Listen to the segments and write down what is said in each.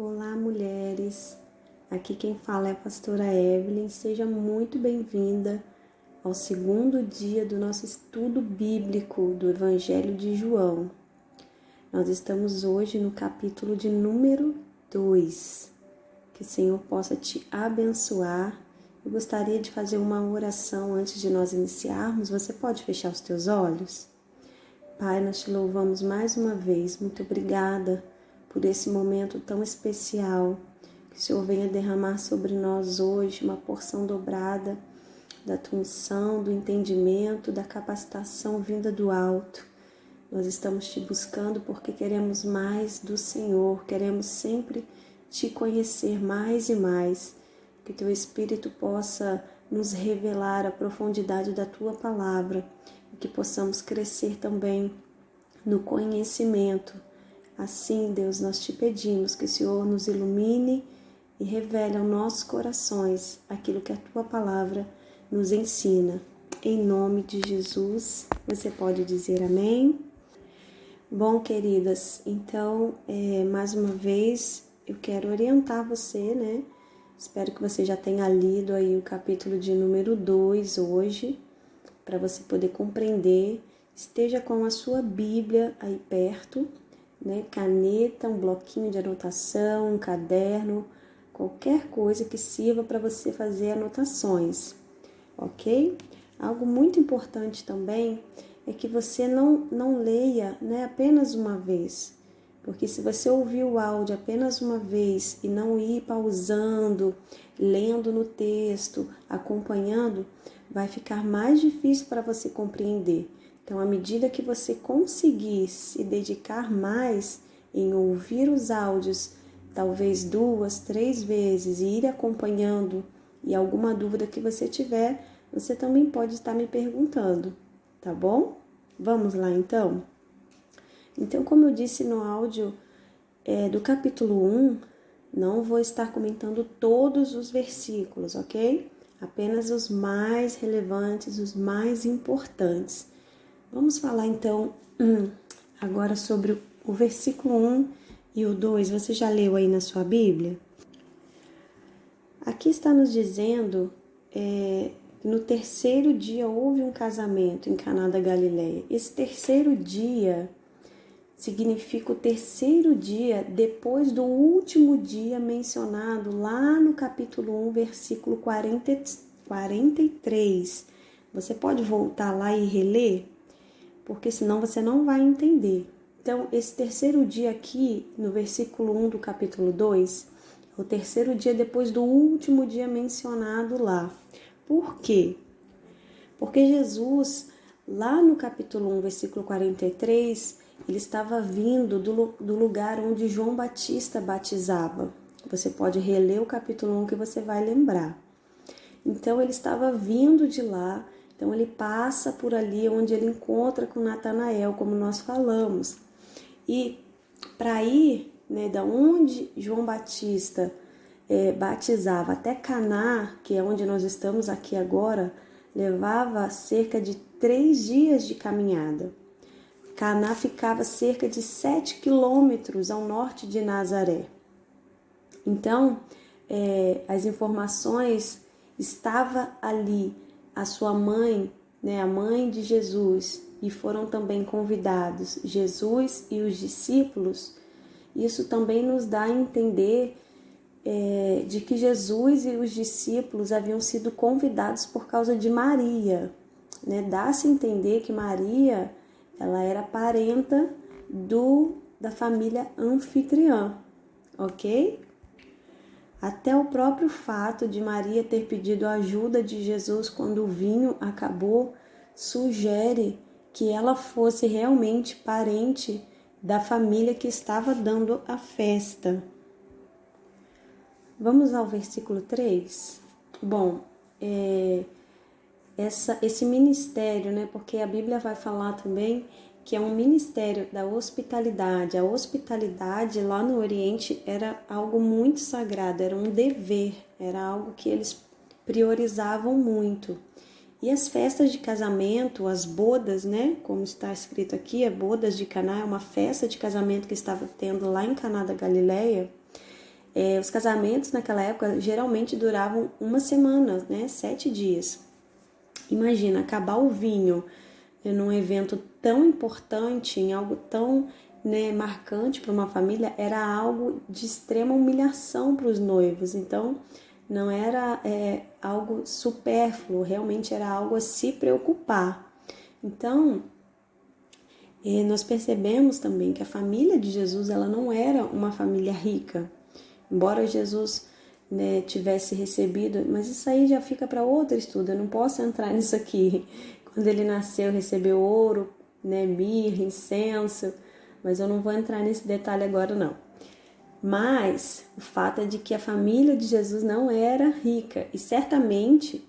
Olá, mulheres! Aqui quem fala é a pastora Evelyn. Seja muito bem-vinda ao segundo dia do nosso estudo bíblico do Evangelho de João. Nós estamos hoje no capítulo de número 2. Que o Senhor possa te abençoar. Eu gostaria de fazer uma oração antes de nós iniciarmos. Você pode fechar os teus olhos? Pai, nós te louvamos mais uma vez. Muito obrigada por esse momento tão especial. Que o Senhor venha derramar sobre nós hoje uma porção dobrada da tua unção, do entendimento, da capacitação vinda do alto. Nós estamos te buscando porque queremos mais do Senhor, queremos sempre te conhecer mais e mais. Que teu Espírito possa nos revelar a profundidade da tua palavra e que possamos crescer também no conhecimento. Assim, Deus, nós te pedimos que o Senhor nos ilumine e revele aos nossos corações aquilo que a tua palavra nos ensina. Em nome de Jesus, você pode dizer amém? Bom, queridas, então, mais uma vez, eu quero orientar você, né? Espero que você já tenha lido aí o capítulo de número 2 hoje, para você poder compreender. Esteja com a sua Bíblia aí perto, né? Caneta, um bloquinho de anotação, um caderno, qualquer coisa que sirva para você fazer anotações, ok? Algo muito importante também é que você não leia, né, apenas uma vez. Porque se você ouvir o áudio apenas uma vez e não ir pausando, lendo no texto, acompanhando, vai ficar mais difícil para você compreender. Então, à medida que você conseguir se dedicar mais em ouvir os áudios, talvez 2, 3 vezes, e ir acompanhando, e alguma dúvida que você tiver, você também pode estar me perguntando, tá bom? Vamos lá, então? Então, como eu disse no áudio do capítulo 1, não vou estar comentando todos os versículos, ok? Apenas os mais relevantes, os mais importantes. Vamos falar, então, agora sobre o versículo 1 e o 2. Você já leu aí na sua Bíblia? Aqui está nos dizendo que no terceiro dia houve um casamento em Caná da Galileia. Esse terceiro dia significa o terceiro dia depois do último dia mencionado lá no capítulo 1, versículo 43. Você pode voltar lá e reler? Porque senão você não vai entender. Então, esse terceiro dia aqui, no versículo 1 do capítulo 2, é o terceiro dia depois do último dia mencionado lá. Por quê? Porque Jesus, lá no capítulo 1, versículo 43, ele estava vindo do lugar onde João Batista batizava. Você pode reler o capítulo 1 que você vai lembrar. Então, ele estava vindo de lá. Então, ele passa por ali onde ele encontra com Natanael, como nós falamos. E para ir, né, da onde João Batista batizava até Caná, que é onde nós estamos aqui agora, levava cerca de 3 dias de caminhada. Caná ficava cerca de 7 quilômetros ao norte de Nazaré. Então, as informações estavam ali. A sua mãe, né, a mãe de Jesus, e foram também convidados Jesus e os discípulos. Isso também nos dá a entender de que Jesus e os discípulos haviam sido convidados por causa de Maria, né? Dá-se a entender que Maria, ela era parenta da família anfitriã, ok? Até o próprio fato de Maria ter pedido a ajuda de Jesus quando o vinho acabou, sugere que ela fosse realmente parente da família que estava dando a festa. Vamos ao versículo 3? Bom, esse ministério, né? Porque a Bíblia vai falar também que é um ministério da hospitalidade. A hospitalidade lá no Oriente era algo muito sagrado, era um dever, era algo que eles priorizavam muito. E as festas de casamento, as bodas, né? Como está escrito aqui, bodas de Caná, é uma festa de casamento que estava tendo lá em Caná da Galileia. Os casamentos naquela época geralmente duravam uma semana, né? 7 dias. Imagina, acabar o vinho num evento tão importante, em algo tão, né, marcante para uma família, era algo de extrema humilhação para os noivos. Então, não era algo supérfluo, realmente era algo a se preocupar. Então, nós percebemos também que a família de Jesus, ela não era uma família rica. Embora Jesus, né, tivesse recebido, mas isso aí já fica para outro estudo, eu não posso entrar nisso aqui. Quando ele nasceu, recebeu ouro, né, mirra, incenso, mas eu não vou entrar nesse detalhe agora não. Mas o fato é de que a família de Jesus não era rica, e certamente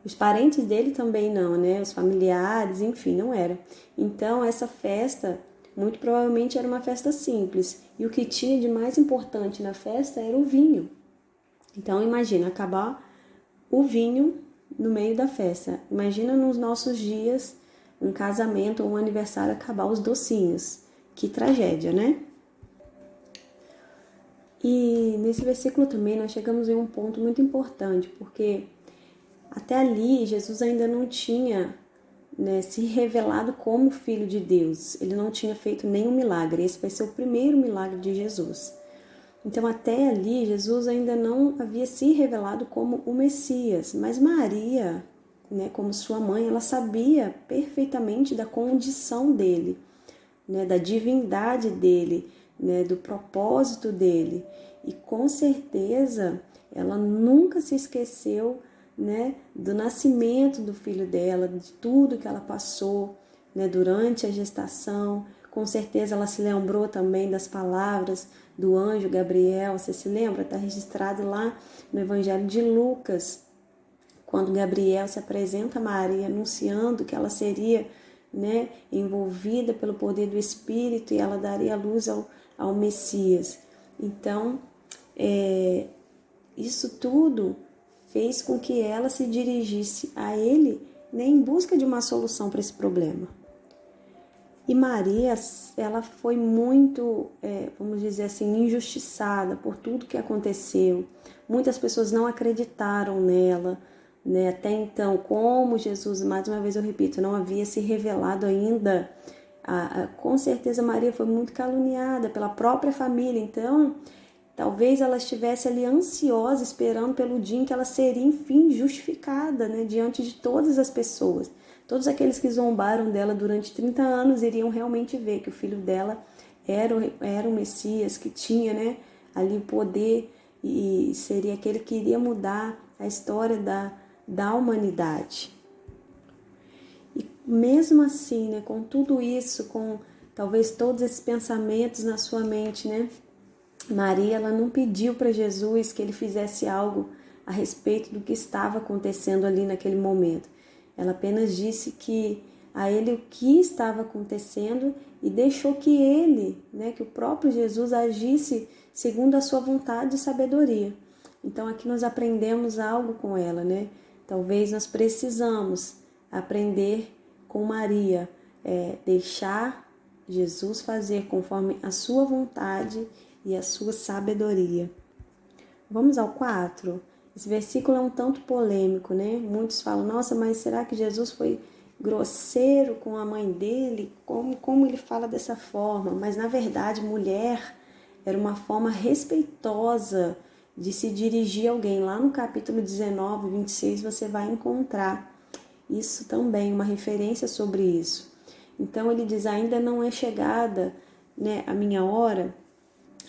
os parentes dele também não, né, os familiares, enfim, não era. Então essa festa muito provavelmente era uma festa simples, e o que tinha de mais importante na festa era o vinho. Então imagina, acabar o vinho no meio da festa. Imagina nos nossos dias, um casamento ou um aniversário, acabar os docinhos. Que tragédia, né? E nesse versículo também nós chegamos em um ponto muito importante, porque até ali Jesus ainda não tinha, né, se revelado como Filho de Deus. Ele não tinha feito nenhum milagre. Esse vai ser o primeiro milagre de Jesus. Então até ali Jesus ainda não havia se revelado como o Messias. Mas Maria, né, como sua mãe, ela sabia perfeitamente da condição dele, né, da divindade dele, né, do propósito dele. E com certeza ela nunca se esqueceu, né, do nascimento do filho dela, de tudo que ela passou, né, durante a gestação. Com certeza ela se lembrou também das palavras do anjo Gabriel. Você se lembra? Está registrado lá no Evangelho de Lucas, quando Gabriel se apresenta a Maria anunciando que ela seria, né, envolvida pelo poder do Espírito e ela daria luz ao Messias. Então, isso tudo fez com que ela se dirigisse a ele, né, em busca de uma solução para esse problema. E Maria, ela foi muito, vamos dizer assim, injustiçada por tudo que aconteceu. Muitas pessoas não acreditaram nela, né? Até então, como Jesus, mais uma vez eu repito, não havia se revelado ainda, com certeza Maria foi muito caluniada pela própria família. Então, talvez ela estivesse ali ansiosa, esperando pelo dia em que ela seria, enfim, justificada, né, diante de todas as pessoas. Todos aqueles que zombaram dela durante 30 anos iriam realmente ver que o filho dela era o Messias, que tinha, né, ali o poder e seria aquele que iria mudar a história da humanidade. E mesmo assim, né, com tudo isso, com talvez todos esses pensamentos na sua mente, né, Maria, ela não pediu para Jesus que ele fizesse algo a respeito do que estava acontecendo ali naquele momento. Ela apenas disse que a ele o que estava acontecendo e deixou que ele, né, que o próprio Jesus agisse segundo a sua vontade e sabedoria. Então aqui nós aprendemos algo com ela, né? Talvez nós precisamos aprender com Maria, deixar Jesus fazer conforme a sua vontade e a sua sabedoria. Vamos ao 4. Esse versículo é um tanto polêmico, né? Muitos falam, nossa, mas será que Jesus foi grosseiro com a mãe dele? Como ele fala dessa forma? Mas, na verdade, mulher era uma forma respeitosa de se dirigir a alguém. Lá no capítulo 19, 26, você vai encontrar isso também, uma referência sobre isso. Então, ele diz, ainda não é chegada, né, a minha hora.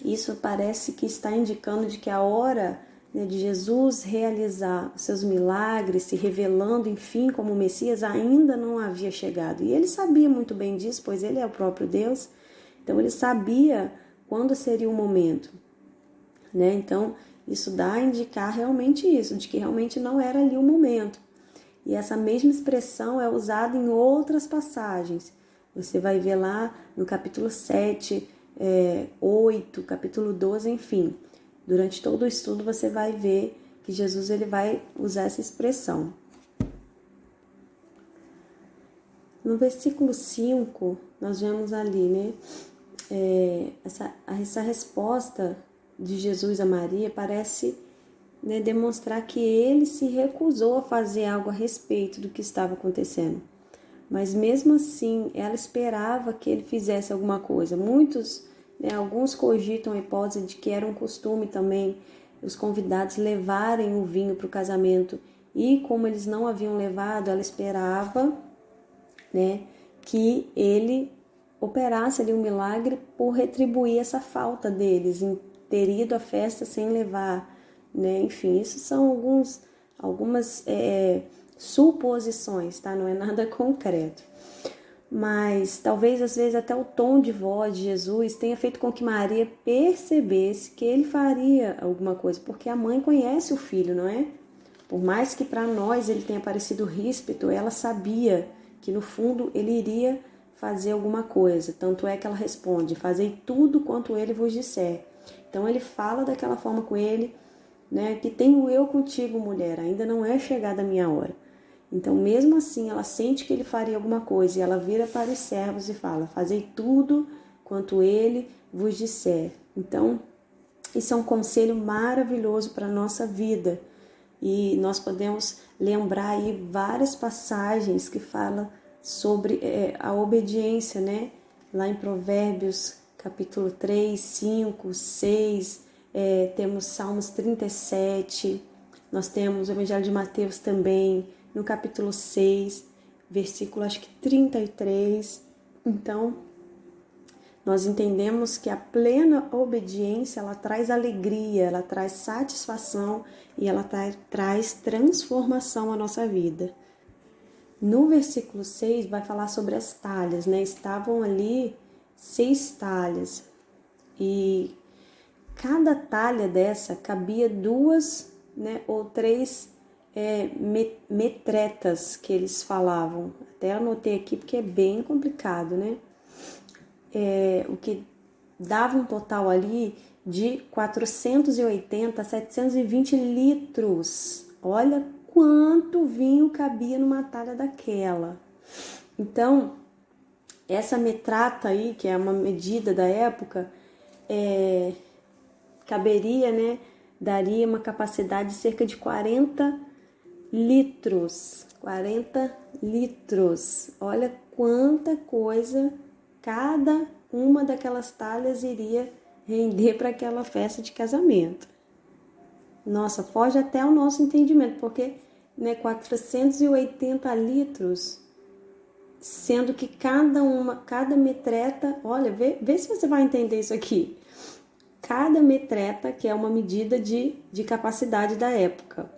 Isso parece que está indicando de que a hora, né, de Jesus realizar os seus milagres, se revelando, enfim, como Messias, ainda não havia chegado. E ele sabia muito bem disso, pois ele é o próprio Deus. Então, ele sabia quando seria o momento, né? Então, isso dá a indicar realmente isso, de que realmente não era ali o momento. E essa mesma expressão é usada em outras passagens. Você vai ver lá no capítulo 7, 8, capítulo 12, enfim. Durante todo o estudo você vai ver que Jesus ele vai usar essa expressão. No versículo 5, nós vemos ali, né? essa resposta de Jesus a Maria parece, né, demonstrar que ele se recusou a fazer algo a respeito do que estava acontecendo. Mas mesmo assim, ela esperava que ele fizesse alguma coisa. Muitos, né, alguns cogitam a hipótese de que era um costume também os convidados levarem o vinho para o casamento. E como eles não haviam levado, ela esperava, né, que ele operasse ali um milagre por retribuir essa falta deles em ter ido à festa sem levar, né? Enfim, isso são algumas suposições, tá? Não é nada concreto. Mas talvez às vezes até o tom de voz de Jesus tenha feito com que Maria percebesse que ele faria alguma coisa, porque a mãe conhece o filho, não é? Por mais que para nós ele tenha parecido ríspido, ela sabia que no fundo ele iria fazer alguma coisa. Tanto é que ela responde: fazei tudo quanto ele vos disser. Então ele fala daquela forma com ele, né? Que tenho eu contigo, mulher, ainda não é chegada a minha hora. Então mesmo assim ela sente que ele faria alguma coisa e ela vira para os servos e fala: fazei tudo quanto ele vos disser. Então isso é um conselho maravilhoso para a nossa vida. E nós podemos lembrar aí várias passagens que falam sobre a obediência, né? Lá em Provérbios, capítulo 3, 5, 6, temos Salmos 37, nós temos o Evangelho de Mateus também, no capítulo 6, versículo acho que 33. Então, nós entendemos que a plena obediência, ela traz alegria, ela traz satisfação e ela traz transformação à nossa vida. No versículo 6 vai falar sobre as talhas, né? Estavam ali 6 talhas e cada talha dessa cabia 2, né, ou 3 metretas que eles falavam. Até anotei aqui porque é bem complicado, né? O que dava um total ali de 480 a 720 litros. Olha quanto vinho cabia numa talha daquela. Então, essa metrata aí, que é uma medida da época, caberia, né? Daria uma capacidade de cerca de 40 litros. 40 litros. Olha quanta coisa cada uma daquelas talhas iria render para aquela festa de casamento. Nossa, foge até o nosso entendimento, porque, né, 480 litros, sendo que cada metreta, olha, vê se você vai entender isso aqui. Cada metreta, que é uma medida de capacidade da época,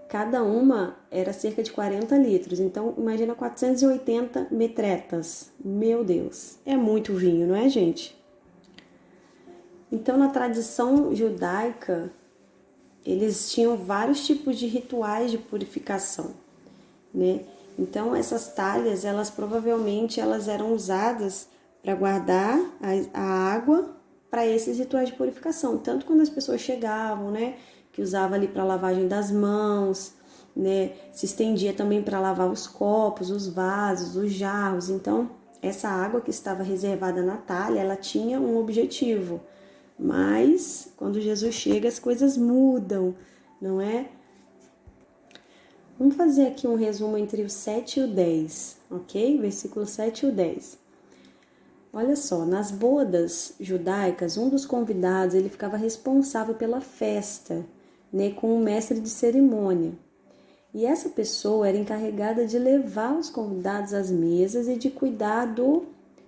cada uma era cerca de 40 litros. Então, imagina 480 metretas. Meu Deus, é muito vinho, não é, gente? Então, na tradição judaica, eles tinham vários tipos de rituais de purificação, né? Então, essas talhas, elas provavelmente eram usadas para guardar a água para esses rituais de purificação. Tanto quando as pessoas chegavam, né, que usava ali para lavagem das mãos, né, se estendia também para lavar os copos, os vasos, os jarros. Então, essa água que estava reservada na talha, ela tinha um objetivo. Mas, quando Jesus chega, as coisas mudam, não é? Vamos fazer aqui um resumo entre o 7 e o 10, ok? Versículo 7 e o 10. Olha só, nas bodas judaicas, um dos convidados, ele ficava responsável pela festa, né, com o mestre de cerimônia. E essa pessoa era encarregada de levar os convidados às mesas e de cuidar do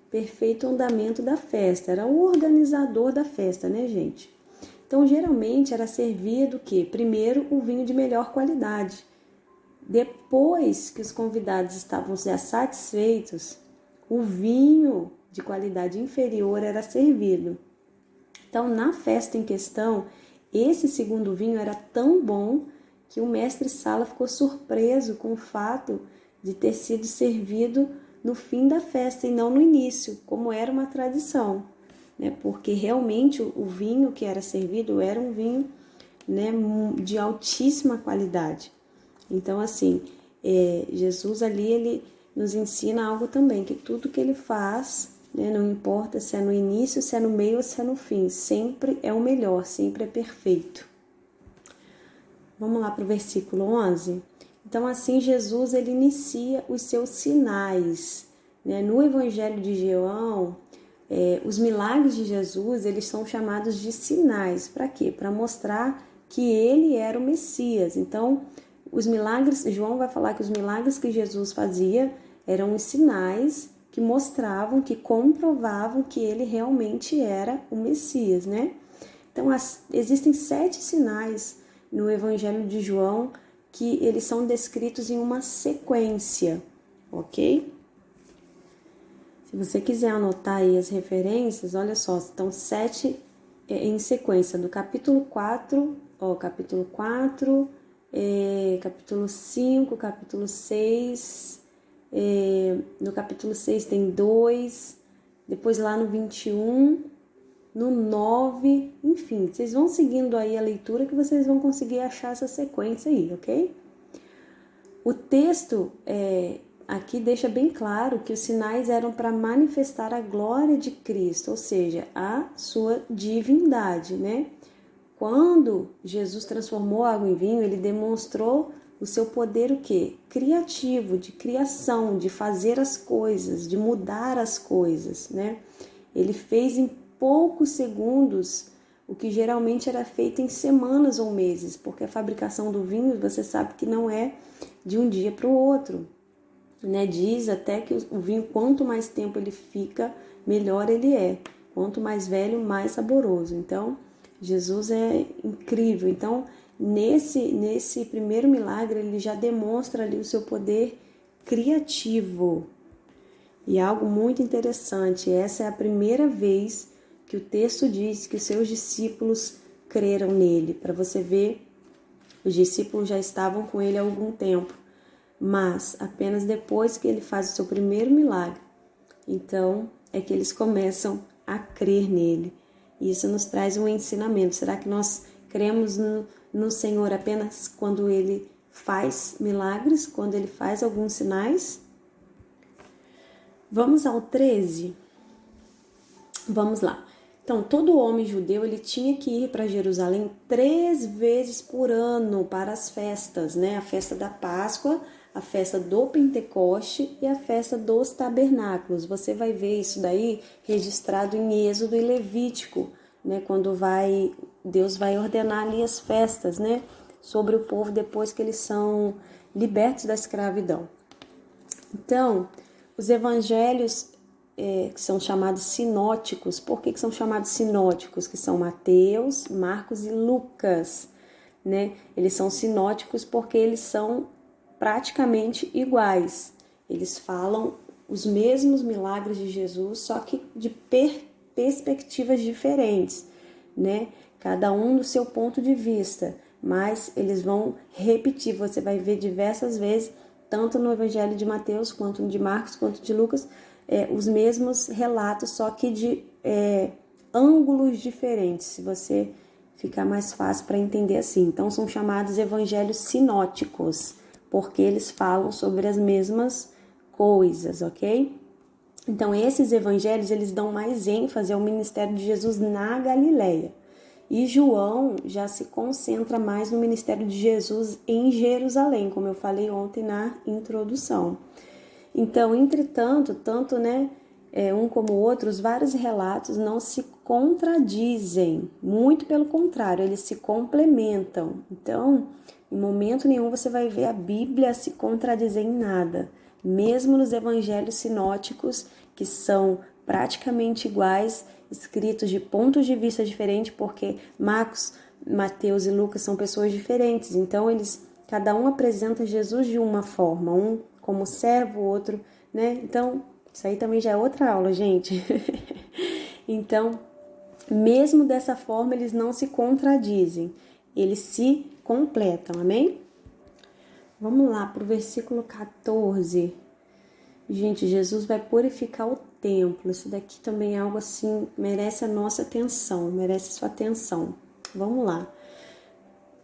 perfeito andamento da festa. Era o organizador da festa, né, gente? Então, geralmente, era servido o quê? Primeiro, o vinho de melhor qualidade. Depois que os convidados estavam já satisfeitos, o vinho de qualidade inferior era servido. Então, na festa em questão, esse segundo vinho era tão bom que o mestre-sala ficou surpreso com o fato de ter sido servido no fim da festa e não no início, como era uma tradição, né? Porque realmente o vinho que era servido era um vinho, né, de altíssima qualidade. Então, assim, Jesus ali, ele nos ensina algo também, que tudo que ele faz, né? Não importa se é no início, se é no meio ou se é no fim, sempre é o melhor, sempre é perfeito. Vamos lá para o versículo 11? Então, assim, Jesus, ele inicia os seus sinais, né? No Evangelho de João, os milagres de Jesus, eles são chamados de sinais. Para quê? Para mostrar que ele era o Messias. Então, os milagres, João vai falar que os milagres que Jesus fazia eram os sinais que mostravam, que comprovavam que ele realmente era o Messias, né? Então, existem 7 sinais no Evangelho de João que eles são descritos em uma sequência, ok? Se você quiser anotar aí as referências, olha só, estão 7 em sequência, do capítulo 4, capítulo 4, capítulo 5, capítulo 6, no capítulo 6 tem 2, depois lá no 21, no 9, enfim, vocês vão seguindo aí a leitura que vocês vão conseguir achar essa sequência aí, ok? O texto aqui deixa bem claro que os sinais eram para manifestar a glória de Cristo, ou seja, a sua divindade, né? Quando Jesus transformou a água em vinho, ele demonstrou o seu poder o quê? Criativo, de criação, de fazer as coisas, de mudar as coisas, né? Ele fez em poucos segundos o que geralmente era feito em semanas ou meses, porque a fabricação do vinho, você sabe que não é de um dia para o outro, né? Diz até que o vinho, quanto mais tempo ele fica, melhor ele é. Quanto mais velho, mais saboroso. Então, Jesus é incrível. Então, nesse primeiro milagre, ele já demonstra ali o seu poder criativo. E algo muito interessante, essa é a primeira vez que o texto diz que os seus discípulos creram nele. Para você ver, os discípulos já estavam com ele há algum tempo, mas apenas depois que ele faz o seu primeiro milagre, então é que eles começam a crer nele. E isso nos traz um ensinamento. Será que nós cremos no Senhor apenas quando ele faz milagres, quando ele faz alguns sinais? Vamos ao 13? Vamos lá. Então, todo homem judeu ele tinha que ir para Jerusalém 3 vezes por ano para as festas, né? A festa da Páscoa, a festa do Pentecoste e a festa dos Tabernáculos. Você vai ver isso daí registrado em Êxodo e Levítico, né? Quando Deus vai ordenar ali as festas, né? Sobre o povo depois que eles são libertos da escravidão. Então, os evangelhos que são chamados sinóticos. Por que são chamados sinóticos? Que são Mateus, Marcos e Lucas, né? Eles são sinóticos porque eles são praticamente iguais. Eles falam os mesmos milagres de Jesus, só que de perspectivas diferentes, né? Cada um do seu ponto de vista, mas eles vão repetir. Você vai ver diversas vezes, tanto no Evangelho de Mateus, quanto no de Marcos, quanto de Lucas, os mesmos relatos, só que de ângulos diferentes, se você ficar mais fácil para entender assim. Então, são chamados evangelhos sinóticos, porque eles falam sobre as mesmas coisas, ok? Então, esses evangelhos, eles dão mais ênfase ao ministério de Jesus na Galileia. E João já se concentra mais no ministério de Jesus em Jerusalém, como eu falei ontem na introdução. Então, entretanto, tanto um como o outro, os vários relatos não se contradizem, muito pelo contrário, eles se complementam. Então, em momento nenhum você vai ver a Bíblia se contradizer em nada, mesmo nos evangelhos sinóticos, que são praticamente iguais, escritos de pontos de vista diferentes, porque Marcos, Mateus e Lucas são pessoas diferentes, então cada um apresenta Jesus de uma forma, um como servo, o outro, né? Então, isso aí também já é outra aula, gente. Então, mesmo dessa forma, eles não se contradizem, eles se completam, amém? Vamos lá para o versículo 14. Gente, Jesus vai purificar o templo. Isso daqui também é algo assim, merece a nossa atenção, merece a sua atenção. Vamos lá.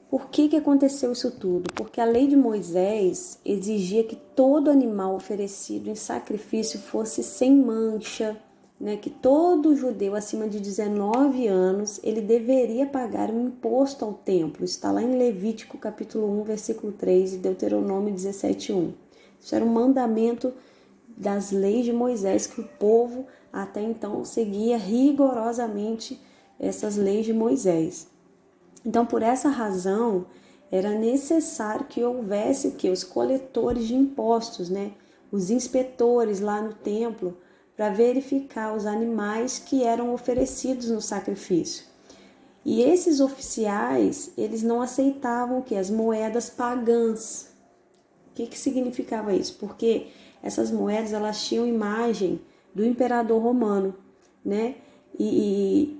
Por que aconteceu isso tudo? Porque a lei de Moisés exigia que todo animal oferecido em sacrifício fosse sem mancha, né, que todo judeu acima de 19 anos, ele deveria pagar um imposto ao templo. Isso está lá em Levítico capítulo 1, versículo 3 e Deuteronômio 17:1. Isso era um mandamento das leis de Moisés, que o povo até então seguia rigorosamente essas leis de Moisés. Então, por essa razão, era necessário que houvesse o quê? Os coletores de impostos, né? Os inspetores lá no templo, para verificar os animais que eram oferecidos no sacrifício. E esses oficiais, eles não aceitavam o quê? As moedas pagãs. O que significava isso? Porque essas moedas, elas tinham imagem do imperador romano, né? E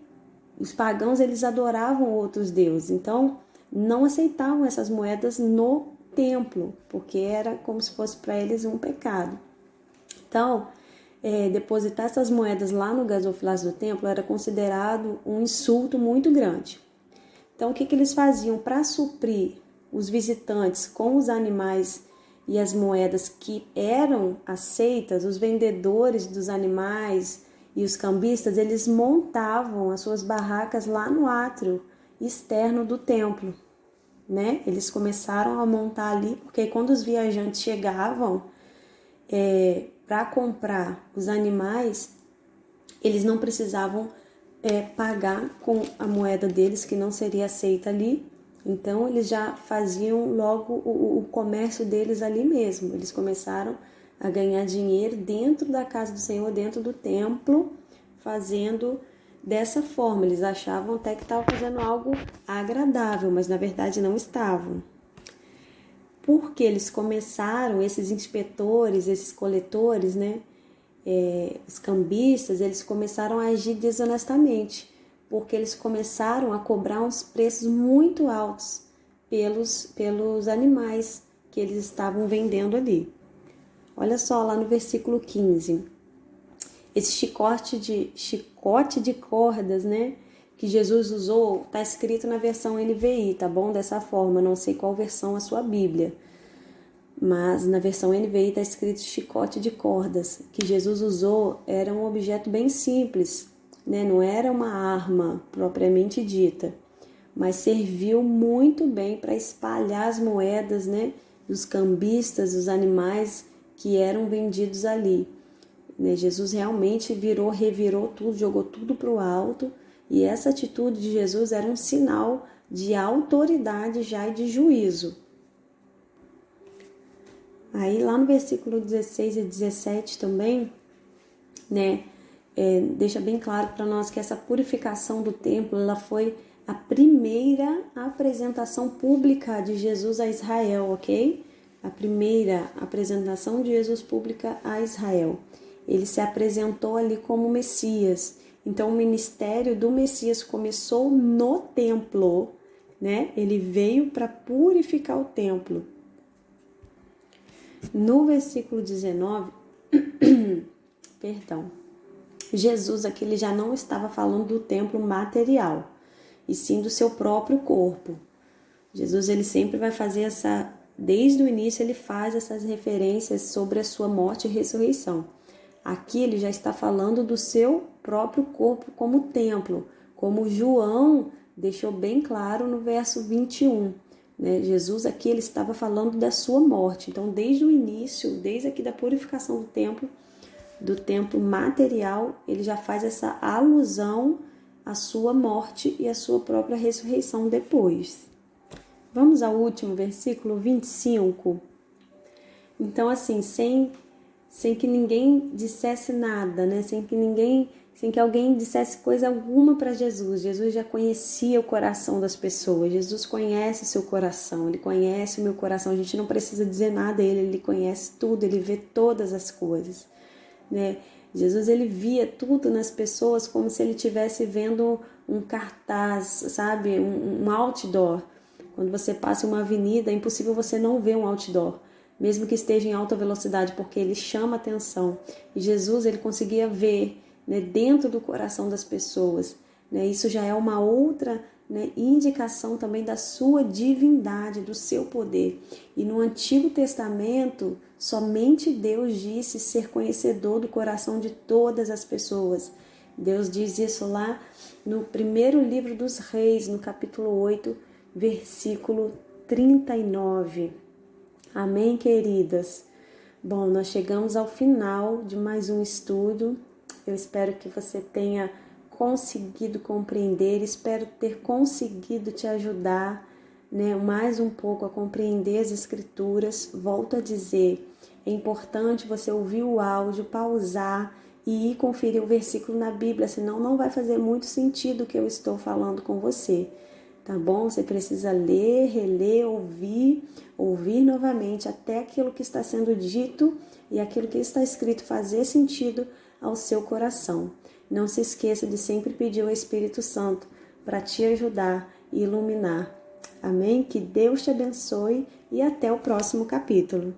os pagãos, eles adoravam outros deuses, então não aceitavam essas moedas no templo, porque era como se fosse para eles um pecado. Então, depositar essas moedas lá no gasofilácio do templo era considerado um insulto muito grande. Então, o que eles faziam para suprir os visitantes com os animais e as moedas que eram aceitas? Os vendedores dos animais e os cambistas, eles montavam as suas barracas lá no átrio externo do templo, né? Eles começaram a montar ali, porque quando os viajantes chegavam para comprar os animais, eles não precisavam pagar com a moeda deles, que não seria aceita ali. Então, eles já faziam logo o comércio deles ali mesmo. Eles começaram a ganhar dinheiro dentro da casa do Senhor, dentro do templo, fazendo dessa forma. Eles achavam até que estavam fazendo algo agradável, mas na verdade não estavam. Porque eles começaram, esses inspetores, esses coletores, né, os cambistas, eles começaram a agir desonestamente, porque eles começaram a cobrar uns preços muito altos pelos animais que eles estavam vendendo ali. Olha só lá no versículo 15, esse chicote de cordas, né, que Jesus usou, está escrito na versão NVI, tá bom? Dessa forma, não sei qual versão a sua Bíblia, mas na versão NVI está escrito chicote de cordas, que Jesus usou. Era um objeto bem simples, né? Não era uma arma propriamente dita, mas serviu muito bem para espalhar as moedas, né, dos cambistas, dos animais que eram vendidos ali. Né? Jesus realmente revirou tudo, jogou tudo para o alto, e essa atitude de Jesus era um sinal de autoridade já e de juízo. Aí lá no versículo 16 e 17 também, né, deixa bem claro para nós que essa purificação do templo, ela foi a primeira apresentação pública de Jesus a Israel, ok? A primeira apresentação de Jesus pública a Israel. Ele se apresentou ali como Messias. Então, o ministério do Messias começou no templo, né? Ele veio para purificar o templo. No versículo 19, Jesus aqui ele já não estava falando do templo material, e sim do seu próprio corpo. Jesus ele sempre vai fazer desde o início ele faz essas referências sobre a sua morte e ressurreição. Aqui ele já está falando do seu próprio corpo como templo, como João deixou bem claro no verso 21. Né? Jesus aqui ele estava falando da sua morte. Então, desde o início, desde aqui da purificação do templo material, ele já faz essa alusão à sua morte e à sua própria ressurreição depois. Vamos ao último versículo 25. Então, assim, sem que ninguém dissesse nada, né? Sem que alguém dissesse coisa alguma para Jesus. Jesus já conhecia o coração das pessoas. Jesus conhece o seu coração, ele conhece o meu coração. A gente não precisa dizer nada a ele, ele conhece tudo, ele vê todas as coisas, né? Jesus ele via tudo nas pessoas como se ele estivesse vendo um cartaz, sabe? Um outdoor. Quando você passa uma avenida, é impossível você não ver um outdoor, mesmo que esteja em alta velocidade, porque ele chama atenção. E Jesus ele conseguia ver, né, dentro do coração das pessoas. Né? Isso já é uma outra né, indicação também da sua divindade, do seu poder. E no Antigo Testamento, somente Deus disse ser conhecedor do coração de todas as pessoas. Deus diz isso lá no primeiro livro dos Reis, no capítulo 8, versículo 39. Amém, queridas? Bom, nós chegamos ao final de mais um estudo. Eu espero que você tenha conseguido compreender, espero ter conseguido te ajudar, né, mais um pouco a compreender as Escrituras. Volto a dizer, é importante você ouvir o áudio, pausar e ir conferir o versículo na Bíblia, senão não vai fazer muito sentido o que eu estou falando com você, tá bom? Você precisa ler, reler, ouvir novamente até aquilo que está sendo dito e aquilo que está escrito fazer sentido ao seu coração. Não se esqueça de sempre pedir ao Espírito Santo para te ajudar e iluminar. Amém? Que Deus te abençoe e até o próximo capítulo.